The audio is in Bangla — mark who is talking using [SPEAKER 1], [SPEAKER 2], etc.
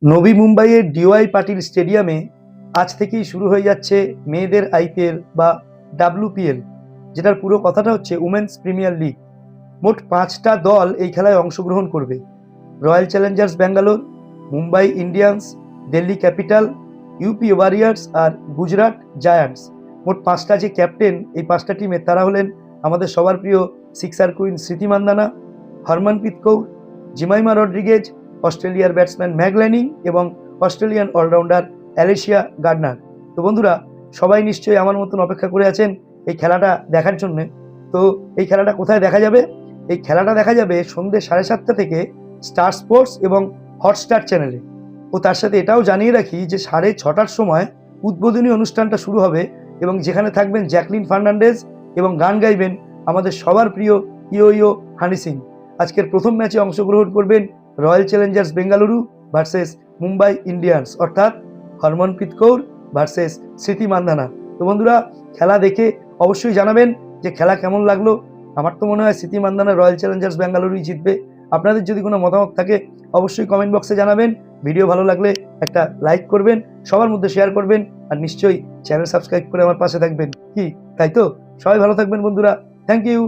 [SPEAKER 1] নবী মুম্বাইয়ের ডিওয়াই পাটিল স্টেডিয়ামে আজ থেকেই শুরু হয়ে যাচ্ছে মেয়েদের আইপিএল বা ডাব্লিউপিএল, যেটার পুরো কথাটা হচ্ছে উমেন্স প্রিমিয়ার লিগ। মোট 5টা দল এই খেলায় অংশগ্রহণ করবে। Royal Challengers Bangalore, Mumbai Indians, Delhi Capital, UP Warriors আর গুজরাট জায়ান্টস। মোট 5টা যে ক্যাপ্টেন এই 5টা টিমের, তারা হলেন আমাদের সবার প্রিয় সিক্সার কুইন স্মৃতি মান্দানা, হরমনপ্রীত কৌর, জিমাইমা রড্রিগেজ, অস্ট্রেলিয়ার ব্যাটসম্যান ম্যাগ ল্যানিং এবং অস্ট্রেলিয়ান অলরাউন্ডার অ্যালিসিয়া গার্ডনার। তো বন্ধুরা, সবাই নিশ্চয়ই আমার মতন অপেক্ষা করে আছেন এই খেলাটা দেখার জন্য। তো এই খেলাটা কোথায় দেখা যাবে? এই খেলাটা দেখা যাবে সন্ধ্যে 7:30 থেকে স্টার স্পোর্টস এবং হটস্টার চ্যানেলে। ও তার সাথে এটাও জানিয়ে রাখি যে 6:30টার সময় উদ্বোধনী অনুষ্ঠানটা শুরু হবে, এবং যেখানে থাকবেন জ্যাকলিন ফার্নান্ডেজ এবং গান গাইবেন আমাদের সবার প্রিয় ইয়ো ইয়ো হানি সিং। আজকের প্রথম ম্যাচে অংশগ্রহণ করবেন royal Challengers Bengaluru versus Mumbai Indians, অর্থাৎ হরমনপ্রীত কৌর ভার্সেস স্মৃতি মান্দানা। তো বন্ধুরা, খেলা দেখে অবশ্যই জানাবেন যে খেলা কেমন লাগলো। আমার তো মনে হয় স্মৃতি মান্দানা রয়্যাল চ্যালেঞ্জার্স বেঙ্গালুরুই জিতবে। আপনাদের যদি কোনো মতামত থাকে অবশ্যই কমেন্ট বক্সে জানাবেন। ভিডিও ভালো লাগলে একটা লাইক করবেন, সবার মধ্যে শেয়ার করবেন, আর নিশ্চয়ই চ্যানেল সাবস্ক্রাইব করে আমার পাশে থাকবেন। কি তাই তো? সবাই ভালো থাকবেন বন্ধুরা। Thank you.